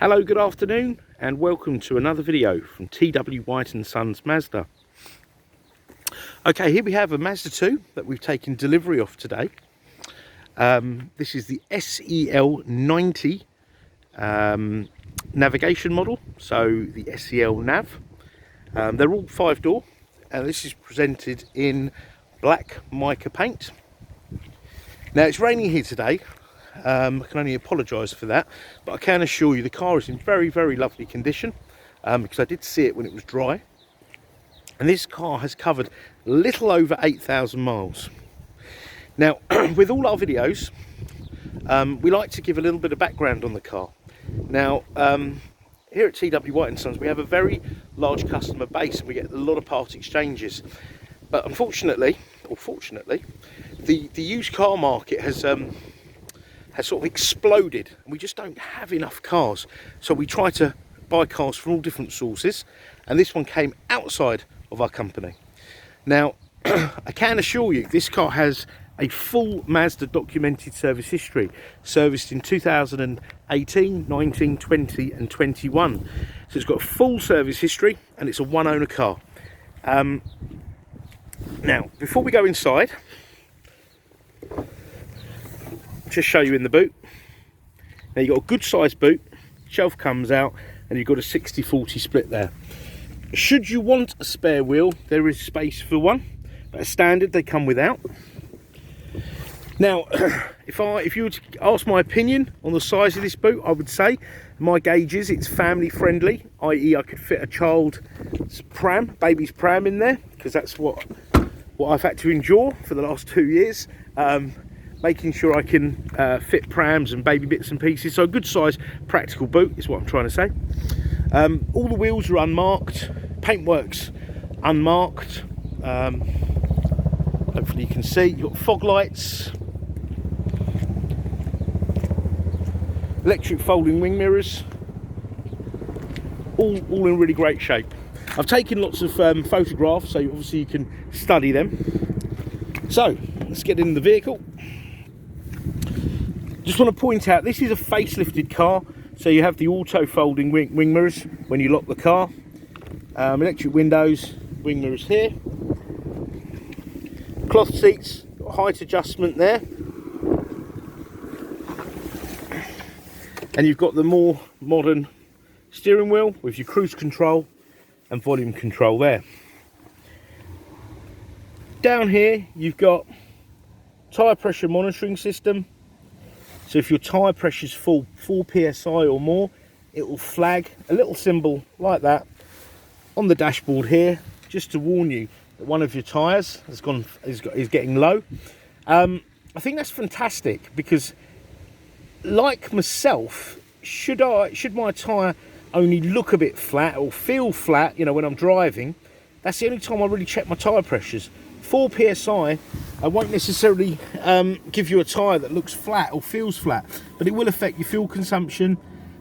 Hello, good afternoon, and welcome to another video from TW White & Sons Mazda. Okay, here we have a Mazda 2 that we've taken delivery of today. This is the SE-L 90 navigation model, so the SE-L Nav. They're all 5-door, and this is presented in black mica paint. Now, it's raining here today. I can only apologise for that, but I can assure you the car is in very, very lovely condition, because I did see it when it was dry. And this car has covered a little over 8,000 miles. Now, with all our videos, we like to give a little bit of background on the car. Now, here at TW White & Sons, we have a very large customer base, and we get a lot of part exchanges. But unfortunately, or fortunately, the used car market has sort of exploded, and we just don't have enough cars. So we try to buy cars from all different sources, and this one came outside of our company. Now, I can assure you this car has a full Mazda documented service history, serviced in 2018, 19, 20 and 21. So it's got a full service history, and it's a one owner car. Now, before we go inside, just show you in the boot. Now, you've got a good sized boot, shelf comes out, and you've got a 60-40 split there. Should you want a spare wheel, there is space for one, but as standard they come without. Now, if you were to ask my opinion on the size of this boot, I would say my gauges, it's family friendly, i.e. I could fit a child's pram, baby's pram in there, because that's what I've had to endure for the last 2 years. Making sure I can fit prams and baby bits and pieces. So a good size practical boot is what I'm trying to say. All the wheels are unmarked, paintwork's unmarked. Hopefully you can see, you've got fog lights, electric folding wing mirrors, all in really great shape. I've taken lots of photographs, so obviously you can study them. So let's get in the vehicle. Just want to point out, this is a facelifted car, so you have the auto folding wing mirrors when you lock the car, electric windows, wing mirrors here, cloth seats, height adjustment there, and you've got the more modern steering wheel with your cruise control and volume control there. Down here you've got tyre pressure monitoring system. So if your tyre pressure is full 4 psi or more, it will flag a little symbol like that on the dashboard here, just to warn you that one of your tyres is getting low. I think that's fantastic, because like myself, should my tyre only look a bit flat or feel flat, you know, when I'm driving, that's the only time I really check my tyre pressures. 4 psi, I won't necessarily give you a tyre that looks flat or feels flat, but it will affect your fuel consumption,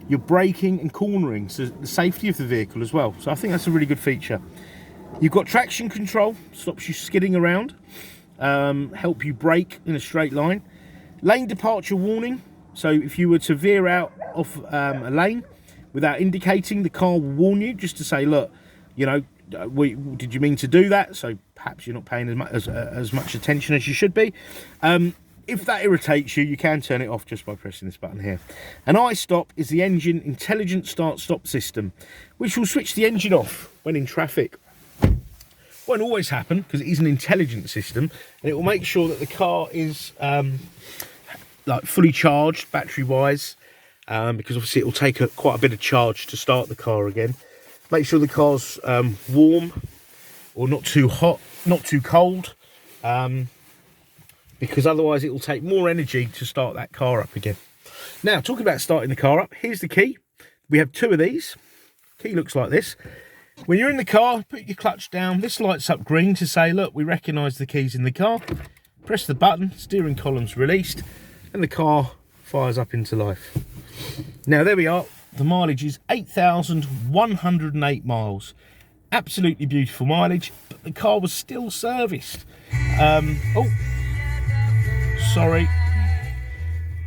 your braking and cornering, so the safety of the vehicle as well. So I think that's a really good feature. You've got traction control, stops you skidding around, help you brake in a straight line. Lane departure warning, so if you were to veer out off a lane without indicating, the car will warn you, just to say, look, you know, did you mean to do that? So perhaps you're not paying as much attention as you should be. If that irritates you, you can turn it off just by pressing this button here. And iStop is the engine intelligent start-stop system, which will switch the engine off when in traffic. Won't always happen, because it is an intelligent system, and it will make sure that the car is like fully charged battery-wise, because obviously it will take quite a bit of charge to start the car again. Make sure the car's warm, or not too hot, not too cold, because otherwise it will take more energy to start that car up again. Now, talking about starting the car up, here's the key. We have 2 of these. Key looks like this. When you're in the car, put your clutch down. This lights up green to say, look, we recognise the keys in the car. Press the button, steering column's released, and the car fires up into life. Now, there we are. The mileage is 8,108 miles. Absolutely beautiful mileage, but the car was still serviced.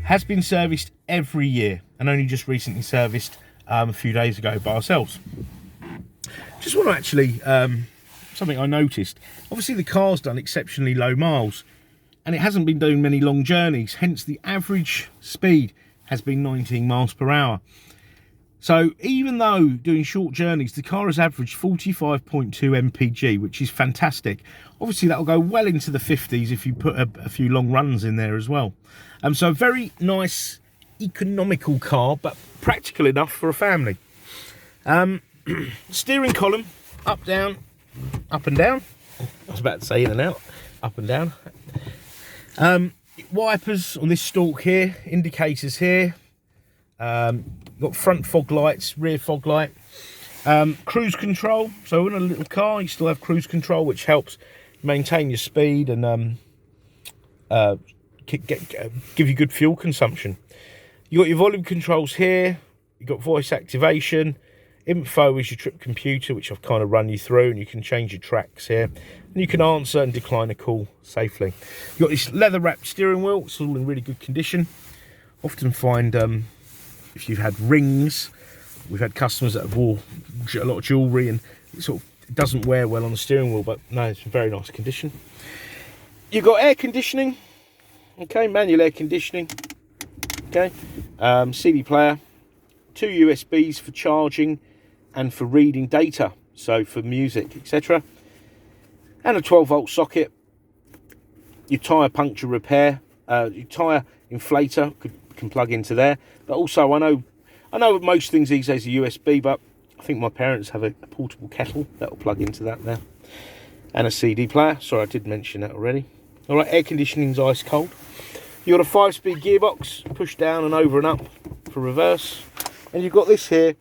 Has been serviced every year, and only just recently serviced a few days ago by ourselves. Just want to actually, something I noticed, obviously the car's done exceptionally low miles and it hasn't been doing many long journeys, hence the average speed has been 19 miles per hour. So even though doing short journeys, the car has averaged 45.2 mpg, which is fantastic. Obviously that'll go well into the 50s if you put a few long runs in there as well. So a very nice economical car, but practical enough for a family. Steering column, up, down, up and down. I was about to say in and out, up and down. Wipers on this stalk here, indicators here. Got front fog lights, rear fog light. Cruise control. So in a little car, you still have cruise control, which helps maintain your speed and give you good fuel consumption. You got your volume controls here. You got voice activation. Info is your trip computer, which I've kind of run you through, and you can change your tracks here. And you can answer and decline a call safely. You've got this leather wrapped steering wheel. It's all in really good condition. Often find if you've had rings, we've had customers that have wore a lot of jewellery and it doesn't wear well on the steering wheel, but no, it's in very nice condition. You've got air conditioning, okay, manual air conditioning, okay, CD player, 2 USBs for charging and for reading data, so for music, etc. And a 12-volt socket. Your tyre puncture repair, your tyre inflator can plug into there, but also I know most things these days are USB, but I think my parents have a portable kettle that will plug into that there, and a CD player. Sorry, I did mention that already. All right, air conditioning's ice cold. You've got a 5-speed gearbox, push down and over and up for reverse, and you've got this here,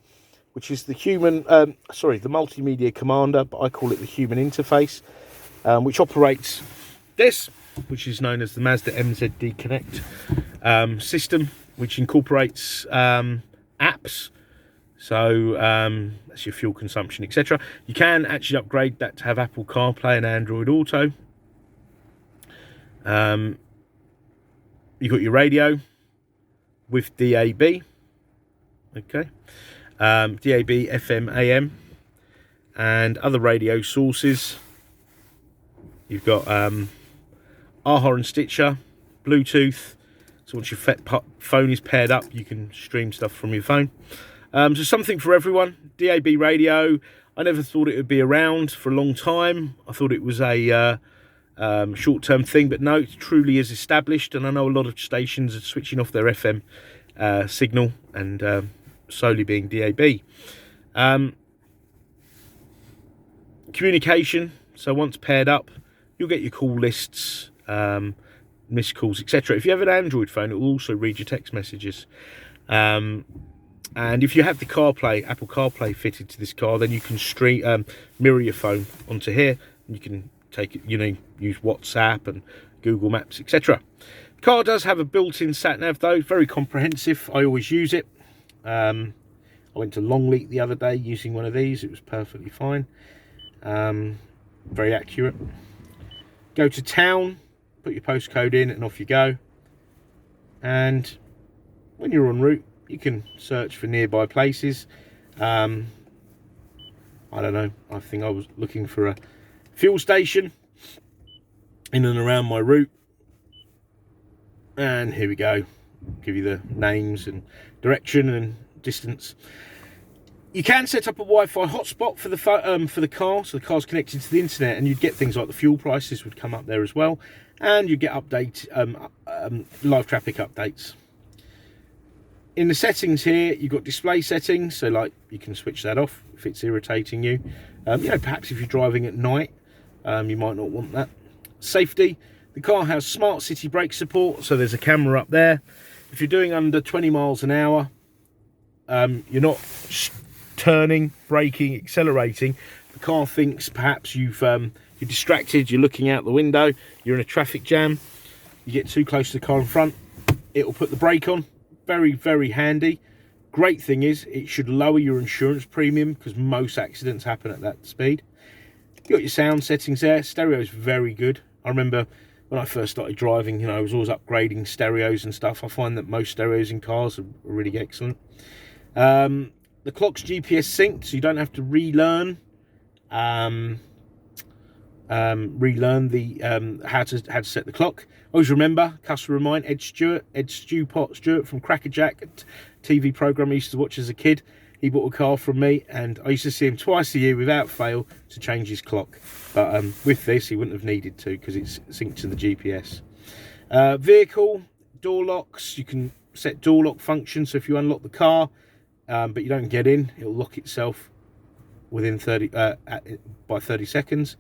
which is the the multimedia commander, but I call it the human interface, which operates this, which is known as the Mazda MZD Connect system, which incorporates apps. So that's your fuel consumption, etc. You can actually upgrade that to have Apple CarPlay and Android Auto. You've got your radio with DAB, okay, DAB, FM, AM, and other radio sources. You've got AHA and Stitcher, Bluetooth. So once your phone is paired up, you can stream stuff from your phone. So something for everyone. DAB radio. I never thought it would be around for a long time. I thought it was a short-term thing, but no, it truly is established. And I know a lot of stations are switching off their FM signal and solely being DAB. Communication. So once paired up, you'll get your call lists, missed calls, etc. If you have an Android phone, it will also read your text messages. And if you have the CarPlay, Apple CarPlay fitted to this car, then you can mirror your phone onto here. And you can take it, use WhatsApp and Google Maps, etc. The car does have a built-in sat nav though, very comprehensive. I always use it. I went to Longleat the other day using one of these. It was perfectly fine. Very accurate. Go to town, put your postcode in, and off you go. And when you're en route, you can search for nearby places. I don't know, I think I was looking for a fuel station in and around my route, and here we go, give you the names and direction and distance. You can set up a Wi-Fi hotspot for the car, so the car's connected to the internet, and you'd get things like the fuel prices would come up there as well, and you get live traffic updates. In the settings here, you've got display settings, so like you can switch that off if it's irritating you. Perhaps if you're driving at night, you might not want that. Safety, the car has smart city brake support, so there's a camera up there. If you're doing under 20 miles an hour, you're not turning, braking, accelerating. The car thinks perhaps you're distracted, you're looking out the window, you're in a traffic jam, you get too close to the car in front, it will put the brake on. Very, very handy. Great thing is it should lower your insurance premium because most accidents happen at that speed. You've got your sound settings there. Stereo is very good. I remember when I first started driving, I was always upgrading stereos and stuff. I find that most stereos in cars are really excellent. the clock's GPS synced, so you don't have to relearn how to set the clock. Always remember, customer of mine, Ed Stewart from Crackerjack, a TV program I used to watch as a kid. He bought a car from me, and I used to see him twice a year without fail to change his clock. But with this, he wouldn't have needed to, because it's synced to the GPS. Vehicle door locks. You can set door lock function, so if you unlock the car but you don't get in, it'll lock itself within by 30 seconds.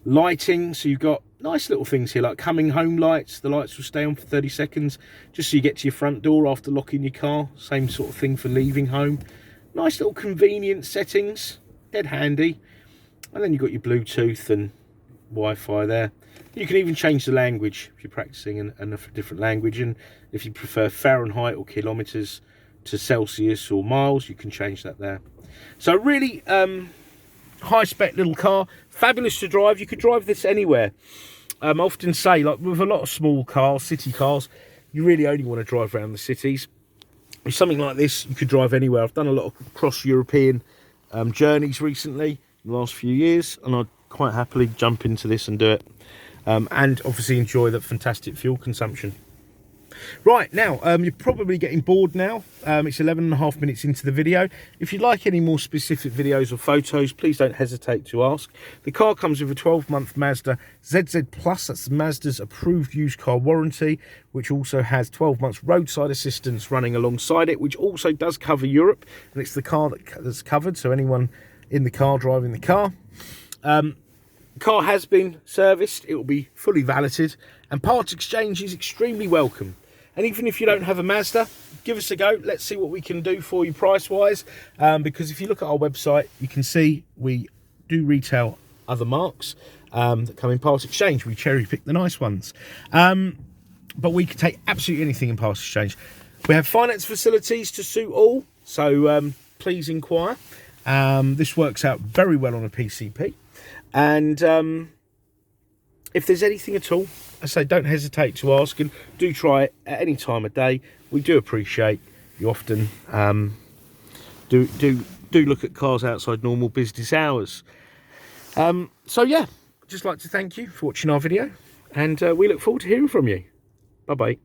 Lighting, so you've got nice little things here like coming home lights. The lights will stay on for 30 seconds just so you get to your front door after locking your car. Same sort of thing for leaving home. Nice little convenient settings, dead handy. And then you've got your Bluetooth and Wi-Fi there. You can even change the language if you're practicing a different language, and if you prefer Fahrenheit or kilometers to Celsius or miles, you can change that there. So really high spec little car, fabulous to drive. You could drive this anywhere. I often say, like with a lot of small cars, city cars, you really only want to drive around the cities. With something like this, you could drive anywhere. I've done a lot of cross-European journeys recently in the last few years, and I'd quite happily jump into this and do it, and obviously enjoy the fantastic fuel consumption. Right, now you're probably getting bored now. It's 11.5 minutes into the video. If you'd like any more specific videos or photos, please don't hesitate to ask. The car comes with a 12-month Mazda ZZ Plus. That's Mazda's approved used car warranty, which also has 12 months roadside assistance running alongside it, which also does cover Europe, and it's the car that's covered, so anyone in the car driving the car. The car has been serviced, it will be fully valeted, and part exchange is extremely welcome. And even if you don't have a Mazda, give us a go. Let's see what we can do for you price-wise. Because if you look at our website, you can see we do retail other marques that come in part exchange. We cherry-pick the nice ones. But we can take absolutely anything in part exchange. We have finance facilities to suit all, so please inquire. This works out very well on a PCP. And if there's anything at all, I say don't hesitate to ask, and do try it at any time of day. We do appreciate you often do look at cars outside normal business hours. So yeah, I'd just like to thank you for watching our video, and we look forward to hearing from you. Bye bye.